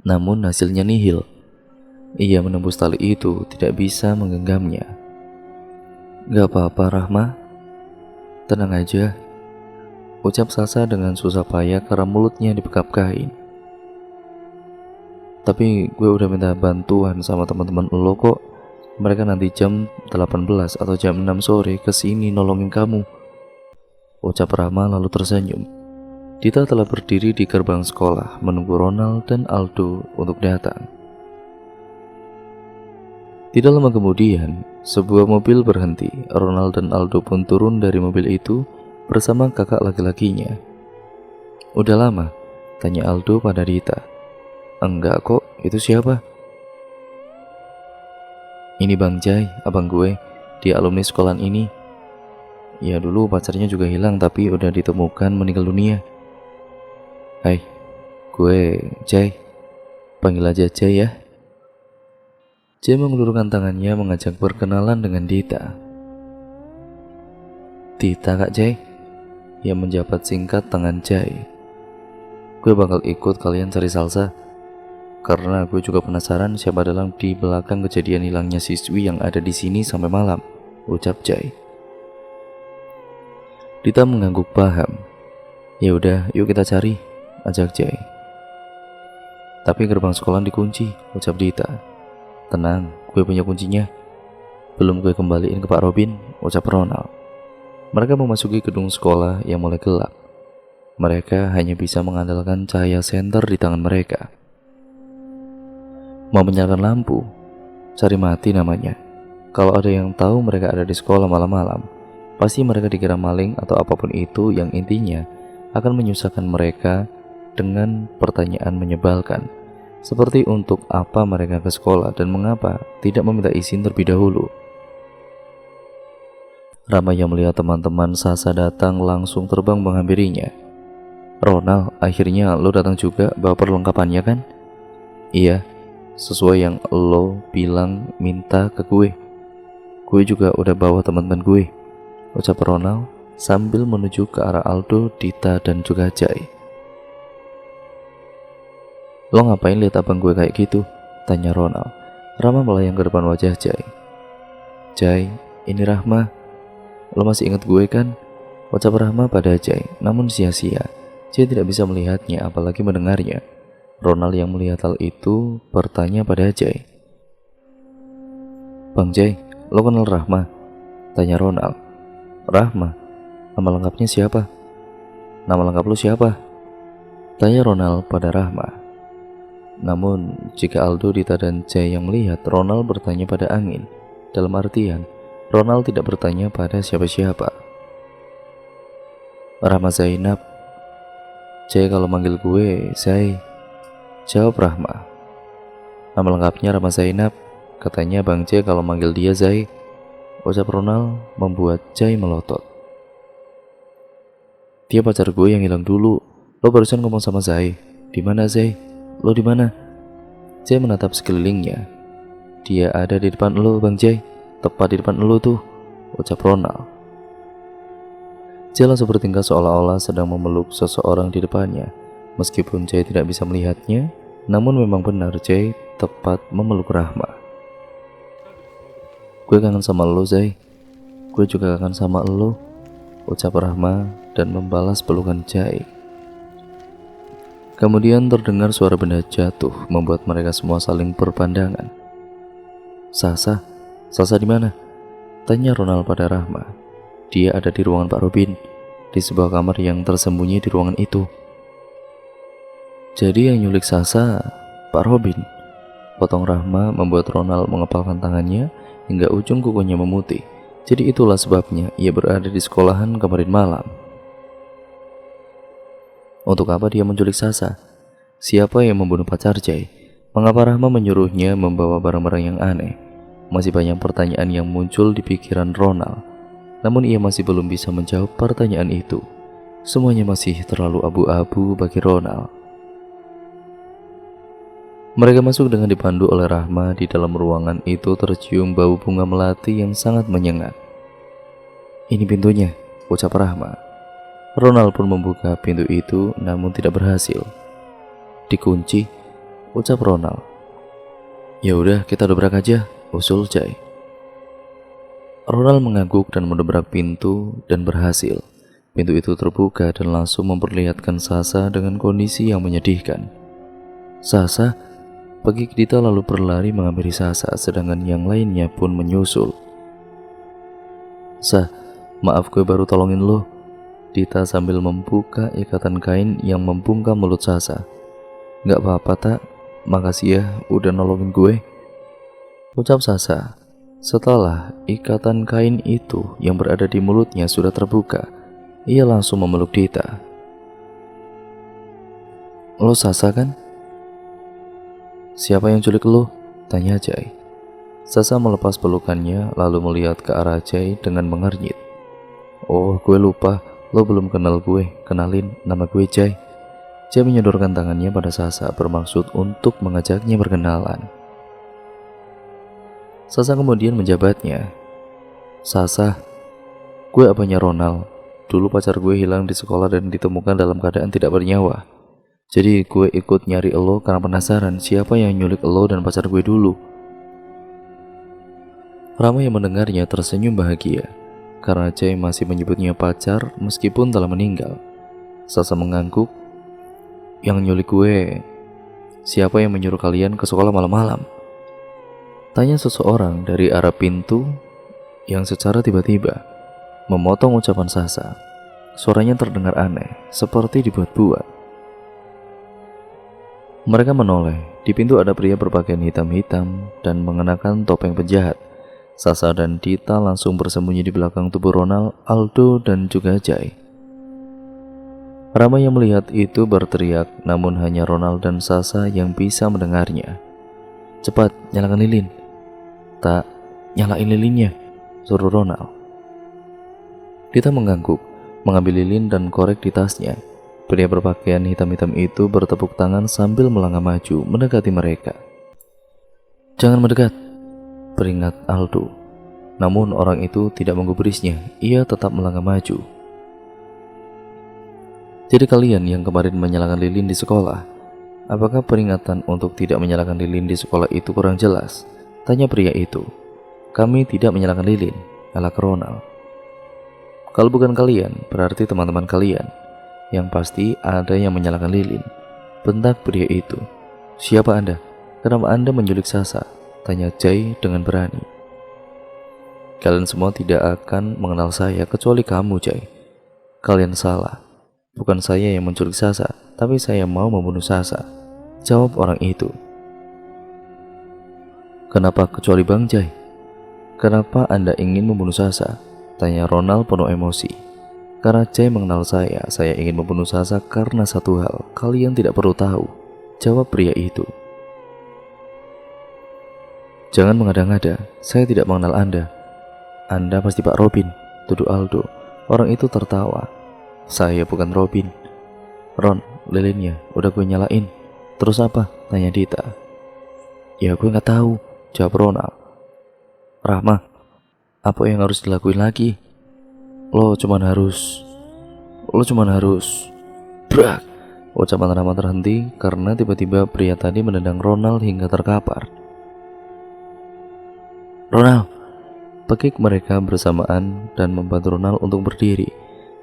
Namun hasilnya nihil. Ia menembus tali itu, tidak bisa menggenggamnya. Gak apa-apa Rahma, Tenang aja, ucap Sasa dengan susah payah karena mulutnya dibekap kain. Tapi gue udah minta bantuan sama teman-teman lo kok. Mereka nanti jam 18 atau jam 6 sore kesini nolongin kamu, ucap Rahma lalu tersenyum. Dita telah berdiri di gerbang sekolah menunggu Ronald dan Aldo untuk datang. Tidak lama kemudian, sebuah mobil berhenti. Ronald dan Aldo pun turun dari mobil itu bersama kakak laki-lakinya. Udah lama? Tanya Aldo pada Dita. Enggak kok, itu siapa? Ini Bang Jai, abang gue. Dia alumni sekolahan ini. Ya dulu pacarnya juga hilang tapi udah ditemukan meninggal dunia. Hai, gue Jai. Panggil aja Jai ya. Jai mengulurkan tangannya mengajak perkenalan dengan Dita. Dita Kak Jai, yang menjabat singkat tangan Jai. Gue bakal ikut kalian cari Salsa, karena gue juga penasaran siapa dalam di belakang kejadian hilangnya siswi yang ada di sini sampai malam, ucap Jai. Dita mengangguk paham. Ya udah, yuk kita cari, ajak Jai. Tapi gerbang sekolah dikunci, ucap Dita. Tenang, gue punya kuncinya. Belum gue kembaliin ke Pak Robin, ucap Ronald. Mereka memasuki gedung sekolah yang mulai gelap. Mereka hanya bisa mengandalkan cahaya senter di tangan mereka. Mau menyalakan lampu, cari mati namanya. Kalau ada yang tahu mereka ada di sekolah malam-malam, pasti mereka dikira maling atau apapun itu yang intinya akan menyusahkan mereka dengan pertanyaan menyebalkan. Seperti untuk apa mereka ke sekolah dan mengapa tidak meminta izin terlebih dahulu. Rama yang melihat teman-teman Sasa datang langsung terbang menghampirinya. Ronald, akhirnya lo datang juga bawa perlengkapannya kan? Iya, sesuai yang lo bilang minta ke gue. Gue juga udah bawa teman-teman gue, ucap Ronald sambil menuju ke arah Aldo, Dita dan juga Jai. Lo ngapain lihat abang gue kayak gitu? Tanya Ronald. Rama melayang ke depan wajah Jai. Jai, ini Rahma. Lo masih ingat gue kan? Ucap Rahma pada Jai, namun sia-sia. Jai tidak bisa melihatnya apalagi mendengarnya. Ronald yang melihat hal itu bertanya pada Jai. Bang Jai, lo kenal Rahma? Tanya Ronald. Rahma? Nama lengkapnya siapa? Nama lengkap lo siapa? Tanya Ronald pada Rahma. Namun, jika Aldo, Dita, dan Jai yang melihat, Ronald bertanya pada angin. Dalam artian, Ronald tidak bertanya pada siapa-siapa. Rahma Zainab. Jai kalau manggil gue, Zai. Jawab Rahma. Nama lengkapnya Rahma Zainab. Katanya Bang Jai kalau manggil dia Zai. Ucap Ronald membuat Jai melotot. Dia pacar gue yang hilang dulu. Lo barusan ngomong sama Zai. Di mana Zai? Lo di mana? Jai menatap sekelilingnya. Dia ada di depan lo, Bang Jai. Tepat di depan lo tuh, ucap Ronald. Jai langsung bertingkah seolah-olah sedang memeluk seseorang di depannya. Meskipun Jai tidak bisa melihatnya, namun memang benar Jai tepat memeluk Rahma. Gue kangen sama lo, Zai. Gue juga kangen sama lo, ucap Rahma dan membalas pelukan Jai. Kemudian terdengar suara benda jatuh membuat mereka semua saling berpandangan. Sasa di mana? Tanya Ronald pada Rahma. Dia ada di ruangan Pak Robin, di sebuah kamar yang tersembunyi di ruangan itu. Jadi yang nyulik Sasa, Pak Robin? Potong Rahma membuat Ronald mengepalkan tangannya hingga ujung kukunya memutih. Jadi itulah sebabnya ia berada di sekolahan kemarin malam. Untuk apa dia menculik Sasa? Siapa yang membunuh pacar Jai? Mengapa Rahma menyuruhnya membawa barang-barang yang aneh? Masih banyak pertanyaan yang muncul di pikiran Ronald. Namun ia masih belum bisa menjawab pertanyaan itu. Semuanya masih terlalu abu-abu bagi Ronald. Mereka masuk dengan dipandu oleh Rahma. Di dalam ruangan itu tercium bau bunga melati yang sangat menyengat. Ini pintunya, ucap Rahma. Ronald pun membuka pintu itu namun tidak berhasil. Dikunci, ucap Ronald. Ya udah, kita dobrak aja, usul Jai. Ronald mengangguk dan mendobrak pintu dan berhasil. Pintu itu terbuka dan langsung memperlihatkan Sasa dengan kondisi yang menyedihkan. Sasa, Peggy Dita lalu berlari menghampiri Sasa, sedangkan yang lainnya pun menyusul. Maaf gue baru tolongin lo. Dita sambil membuka ikatan kain yang membungkam mulut Sasa. Gak apa-apa tak, makasih ya udah nolongin gue, ucap Sasa. Setelah ikatan kain itu yang berada di mulutnya sudah terbuka, ia langsung memeluk Dita. Lo Sasa kan? Siapa yang culik lo? Tanya Jai. Sasa melepas pelukannya lalu melihat ke arah Jai dengan mengernyit. Oh, gue lupa, lo belum kenal gue. Kenalin, nama gue Jai. Jai menyodorkan tangannya pada Sasa bermaksud untuk mengajaknya berkenalan. Sasa kemudian menjabatnya. Sasa, gue apanya Ronald. Dulu pacar gue hilang di sekolah dan ditemukan dalam keadaan tidak bernyawa. Jadi gue ikut nyari elo karena penasaran siapa yang nyulik elo dan pacar gue dulu. Rama yang mendengarnya tersenyum bahagia karena Jai masih menyebutnya pacar meskipun telah meninggal. Sasa mengangguk. Yang nyulik gue, siapa yang menyuruh kalian ke sekolah malam-malam? Tanya seseorang dari arah pintu yang secara tiba-tiba memotong ucapan Sasa. Suaranya terdengar aneh, seperti dibuat-buat. Mereka menoleh. Di pintu ada pria berpakaian hitam-hitam dan mengenakan topeng penjahat. Sasa dan Dita langsung bersembunyi di belakang tubuh Ronald, Aldo, dan juga Jai. Rama yang melihat itu berteriak, namun hanya Ronald dan Sasa yang bisa mendengarnya. Cepat, nyalakan lilin. Tak, nyalain lilinnya, suruh Ronald. Dita mengangguk, mengambil lilin dan korek di tasnya. Pria berpakaian hitam-hitam itu bertepuk tangan sambil melangkah maju mendekati mereka. Jangan mendekat, peringat Aldo. Namun orang itu tidak menggubrisnya, ia tetap melangkah maju. Jadi kalian yang kemarin menyalakan lilin di sekolah, apakah peringatan untuk tidak menyalakan lilin di sekolah itu kurang jelas? Tanya pria itu. Kami tidak menyalakan lilin, elak Ronald. Kalau bukan kalian, berarti teman-teman kalian. Yang pasti ada yang menyalakan lilin, bentak pria itu. Siapa Anda? Kenapa Anda menculik Sasa? Tanya Jai dengan berani. Kalian semua tidak akan mengenal saya kecuali kamu, Jai. Kalian salah. Bukan saya yang menculik Sasa, tapi saya mau membunuh Sasa, jawab orang itu. Kenapa kecuali Bang Jai? Kenapa Anda ingin membunuh Sasa? Tanya Ronald penuh emosi. Karena Jai mengenal saya ingin membunuh Sasa karena satu hal, kalian tidak perlu tahu, jawab pria itu. Jangan mengada-ngada, saya tidak mengenal Anda. Anda pasti Pak Robin, tuduh Aldo. Orang itu tertawa. Saya bukan Robin. Ron, lilinnya udah gue nyalain. Terus apa? Tanya Dita. Ya gue gak tahu, jawab Ronald. Rahma, apa yang harus dilakuin lagi? Lo cuman harus Brak. Ucapan Rahma terhenti karena tiba-tiba pria tadi menendang Ronald hingga terkapar. Ronald, pekik mereka bersamaan dan membantu Ronald untuk berdiri.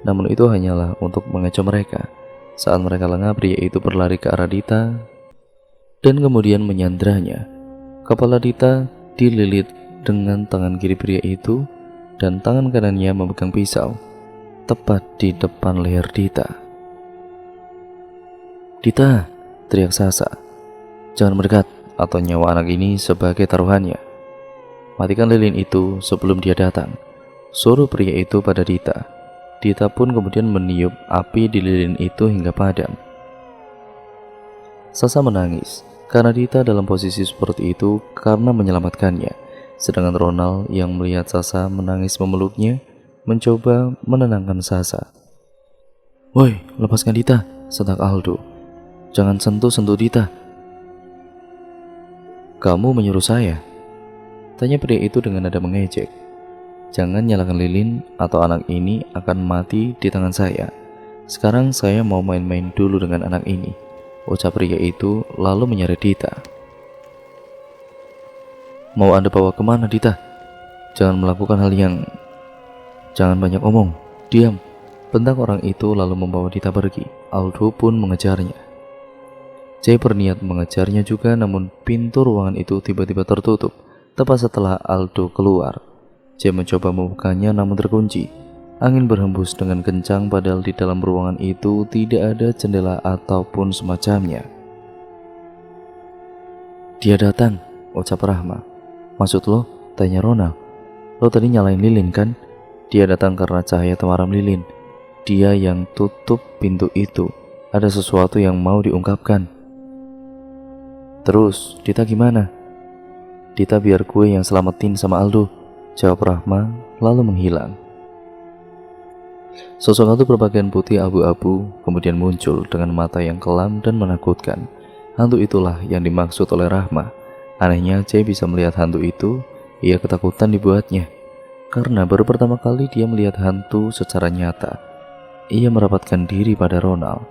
Namun itu hanyalah untuk mengecoh mereka. Saat mereka lengah, pria itu berlari ke arah Dita dan kemudian menyandranya. Kepala Dita dililit dengan tangan kiri pria itu dan tangan kanannya memegang pisau tepat di depan leher Dita. Dita, teriak Sasa. Jangan mendekat atau nyawa anak ini sebagai taruhannya. Matikan lilin itu sebelum dia datang, suruh pria itu pada Dita. Dita pun kemudian meniup api di lilin itu hingga padam. Sasa menangis karena Dita dalam posisi seperti itu karena menyelamatkannya. Sedangkan Ronald yang melihat Sasa menangis memeluknya mencoba menenangkan Sasa. Woi, lepaskan Dita, setak Aldo. Jangan sentuh-sentuh Dita. Kamu menyuruh saya? Tanya pria itu dengan nada mengejek. Jangan nyalakan lilin atau anak ini akan mati di tangan saya. Sekarang saya mau main-main dulu dengan anak ini, ucap pria itu lalu menyeret Dita. Mau Anda bawa kemana Dita? Jangan melakukan hal yang... Jangan banyak omong, diam, bentak orang itu lalu membawa Dita pergi. Aldo pun mengejarnya. Jay berniat mengejarnya juga, namun pintu ruangan itu tiba-tiba tertutup. Tepat setelah Aldo keluar, Jay mencoba membukanya namun terkunci. Angin berhembus dengan kencang padahal di dalam ruangan itu tidak ada jendela ataupun semacamnya. Dia datang, ucap Rahma. Maksud lo? Tanya Ronald. Lo tadi nyalain lilin kan? Dia datang karena cahaya temaram lilin. Dia yang tutup pintu itu. Ada sesuatu yang mau diungkapkan. Terus, Dita gimana? Dita biar gue yang selamatin sama Aldo, jawab Rahma lalu menghilang. Sosok hantu berpakaian putih abu-abu kemudian muncul dengan mata yang kelam dan menakutkan. Hantu itulah yang dimaksud oleh Rahma. Anehnya Jay bisa melihat hantu itu. Ia ketakutan dibuatnya karena baru pertama kali dia melihat hantu secara nyata. Ia merapatkan diri pada Ronald.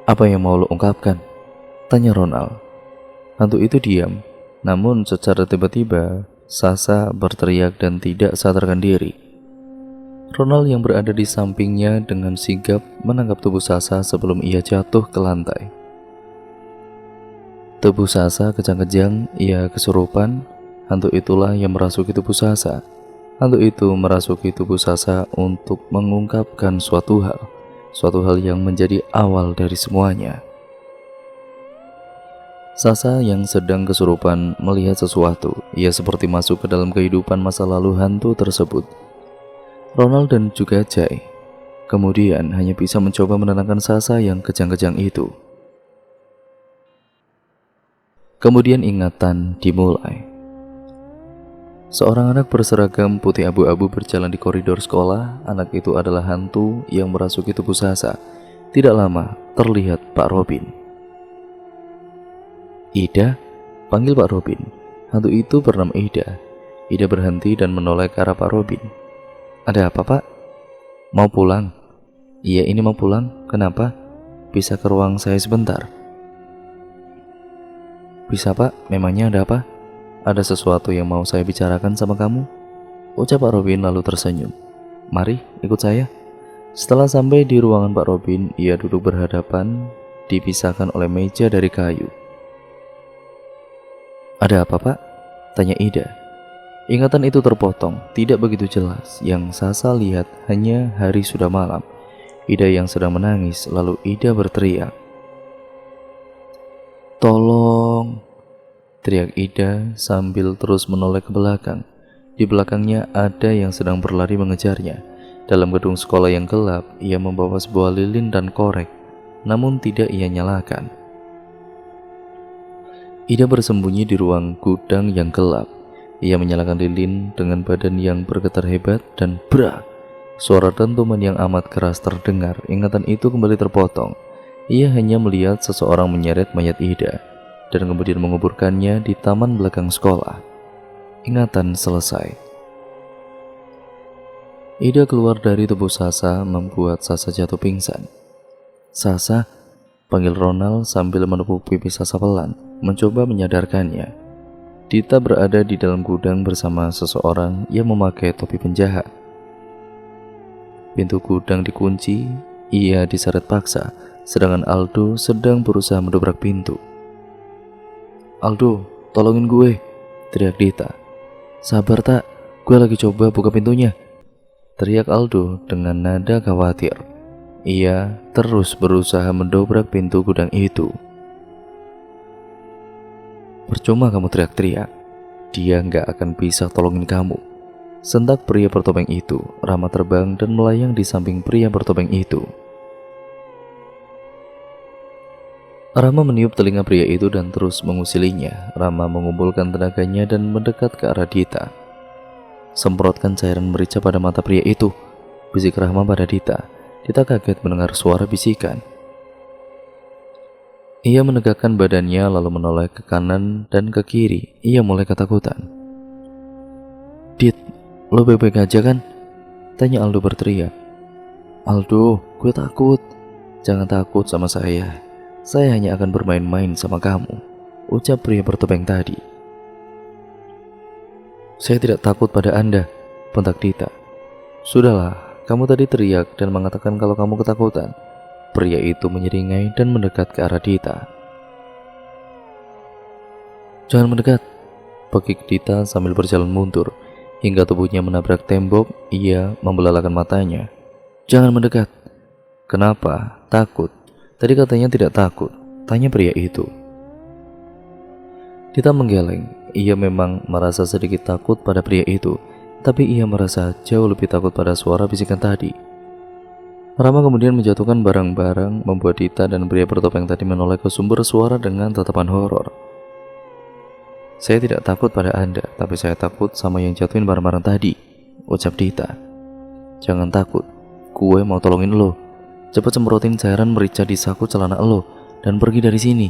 Apa yang mau lo ungkapkan? Tanya Ronald. Hantu itu diam, namun secara tiba-tiba Sasa berteriak dan tidak sadarkan diri. Ronald yang berada di sampingnya dengan sigap menangkap tubuh Sasa sebelum ia jatuh ke lantai. Tubuh Sasa kejang-kejang, ia kesurupan. Hantu itulah yang merasuki tubuh Sasa. Hantu itu merasuki tubuh Sasa untuk mengungkapkan suatu hal yang menjadi awal dari semuanya. Sasa yang sedang kesurupan melihat sesuatu. Ia seperti masuk ke dalam kehidupan masa lalu hantu tersebut. Ronald dan juga Jay kemudian hanya bisa mencoba menenangkan Sasa yang kejang-kejang itu. Kemudian ingatan dimulai. Seorang anak berseragam putih abu-abu berjalan di koridor sekolah. Anak itu adalah hantu yang merasuki tubuh Sasa. Tidak lama terlihat Pak Robin. Ida, panggil Pak Robin. Hantu itu bernama Ida. Ida berhenti dan menoleh ke arah Pak Robin. Ada apa, Pak? Mau pulang? Iya, ini mau pulang. Kenapa? Bisa ke ruang saya sebentar? Bisa, Pak. Memangnya ada apa? Ada sesuatu yang mau saya bicarakan sama kamu, ucap Pak Robin lalu tersenyum. Mari, ikut saya. Setelah sampai di ruangan Pak Robin, ia duduk berhadapan, dipisahkan oleh meja dari kayu. Ada apa, Pak? Tanya Ida. Ingatan itu terpotong, tidak begitu jelas. Yang Sasa lihat hanya hari sudah malam. Ida yang sedang menangis, lalu Ida berteriak. Tolong! Teriak Ida sambil terus menoleh ke belakang. Di belakangnya ada yang sedang berlari mengejarnya. Dalam gedung sekolah yang gelap, ia membawa sebuah lilin dan korek, namun tidak ia nyalakan. Ida bersembunyi di ruang gudang yang gelap. Ia menyalakan lilin dengan badan yang bergetar hebat dan brak! Suara dentuman yang amat keras terdengar. Ingatan itu kembali terpotong. Ia hanya melihat seseorang menyeret mayat Ida dan kemudian menguburkannya di taman belakang sekolah. Ingatan selesai. Ida keluar dari tubuh Sasa membuat Sasa jatuh pingsan. Sasa, panggil Ronald sambil menepuk pipi Sasa pelan, mencoba menyadarkannya. Dita berada di dalam gudang bersama seseorang yang memakai topi penjahat. Pintu gudang dikunci, ia diseret paksa, sedangkan Aldo sedang berusaha mendobrak pintu. Aldo, tolongin gue, teriak Dita. Sabar tak, gue lagi coba buka pintunya, teriak Aldo dengan nada khawatir. Ia terus berusaha mendobrak pintu gudang itu. Percuma kamu teriak-teriak, dia nggak akan bisa tolongin kamu, sentak pria bertopeng itu. Rama terbang dan melayang di samping pria bertopeng itu. Rama meniup telinga pria itu dan terus mengusilinya. Rama mengumpulkan tenaganya dan mendekat ke arah Dita. Semprotkan cairan merica pada mata pria itu, bisik Rama pada Dita. Dita kaget mendengar suara bisikan. Ia menegakkan badannya lalu menoleh ke kanan dan ke kiri. Ia mulai ketakutan. Dit, lo baik-baik aja kan? Tanya Aldo berteriak. Aldo, gue takut. Jangan takut sama saya. Saya hanya akan bermain-main sama kamu, ucap pria bertopeng tadi. Saya tidak takut pada Anda, bentak Dita. Sudahlah, kamu tadi teriak dan mengatakan kalau kamu ketakutan. Pria itu menyeringai dan mendekat ke arah Dita. Jangan mendekat, pekik Dita sambil berjalan mundur. Hingga tubuhnya menabrak tembok, ia membelalakan matanya. Jangan mendekat. Kenapa? Takut. Tadi katanya tidak takut, tanya pria itu. Dita menggeleng. Ia memang merasa sedikit takut pada pria itu, tapi ia merasa jauh lebih takut pada suara bisikan tadi. Rama kemudian menjatuhkan barang-barang, membuat Dita dan pria bertopeng tadi menoleh ke sumber suara dengan tatapan horor. Saya tidak takut pada Anda, tapi saya takut sama yang jatuhin barang-barang tadi, ucap Dita. Jangan takut, gue mau tolongin lo. Cepat semprotin cairan merica di saku celana lo dan pergi dari sini.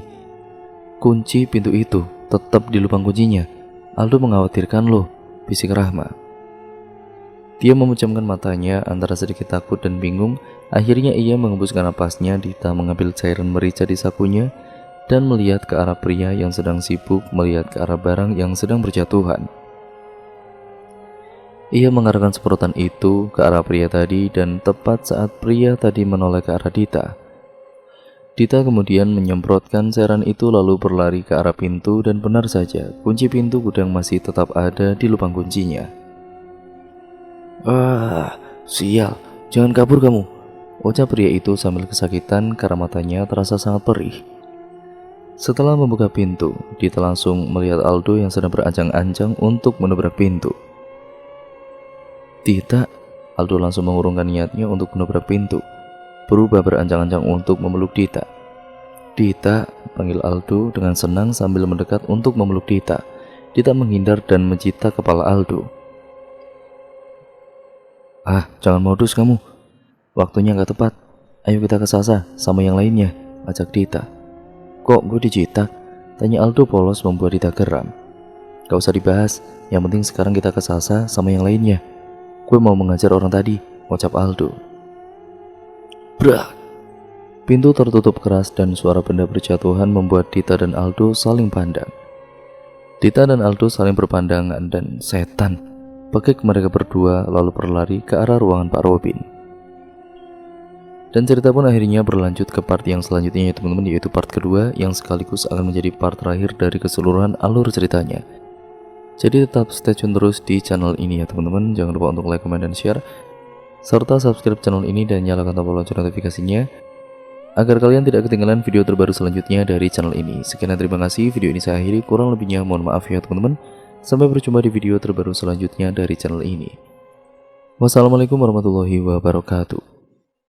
Kunci pintu itu tetap di lubang kuncinya. Aldo mengkhawatirkan lo, bisik Rahma. Dia memejamkan matanya antara sedikit takut dan bingung. Akhirnya ia mengembuskan napasnya. Dita mengambil cairan merica di sakunya dan melihat ke arah pria yang sedang sibuk melihat ke arah barang yang sedang berjatuhan. Ia mengarahkan semprotan itu ke arah pria tadi dan tepat saat pria tadi menoleh ke arah Dita. Dita kemudian menyemprotkan cairan itu lalu berlari ke arah pintu dan benar saja kunci pintu gudang masih tetap ada di lubang kuncinya. Sial, jangan kabur kamu, ucap pria itu sambil kesakitan karena matanya terasa sangat perih. Setelah membuka pintu, Dita langsung melihat Aldo yang sedang berancang-ancang untuk menabrak pintu. Dita, Aldo langsung mengurungkan niatnya untuk menabrak pintu, berubah berancang-ancang untuk memeluk Dita. Dita, panggil Aldo dengan senang sambil mendekat untuk memeluk Dita. Dita menghindar dan mencita kepala Aldo. Jangan modus kamu. Waktunya gak tepat. Ayo kita ke Sasa sama yang lainnya, ajak Dita. Kok gue dicitak? Tanya Aldo polos membuat Dita geram. Gak usah dibahas, yang penting sekarang kita ke Sasa sama yang lainnya. Gue mau mengajar orang tadi, ucap Aldo. Brak! Pintu tertutup keras dan suara benda berjatuhan membuat Dita dan Aldo saling pandang. Dita dan Aldo saling berpandangan dan setan. Pekik mereka berdua lalu berlari ke arah ruangan Pak Robin. Dan cerita pun akhirnya berlanjut ke part yang selanjutnya ya teman-teman, yaitu part kedua yang sekaligus akan menjadi part terakhir dari keseluruhan alur ceritanya. Jadi tetap stay tune terus di channel ini ya teman-teman. Jangan lupa untuk like, comment, dan share, serta subscribe channel ini dan nyalakan tombol lonceng notifikasinya agar kalian tidak ketinggalan video terbaru selanjutnya dari channel ini. Sekian dan terima kasih, video ini saya akhiri, kurang lebihnya mohon maaf ya teman-teman. Sampai berjumpa di video terbaru selanjutnya dari channel ini. Wassalamualaikum warahmatullahi wabarakatuh.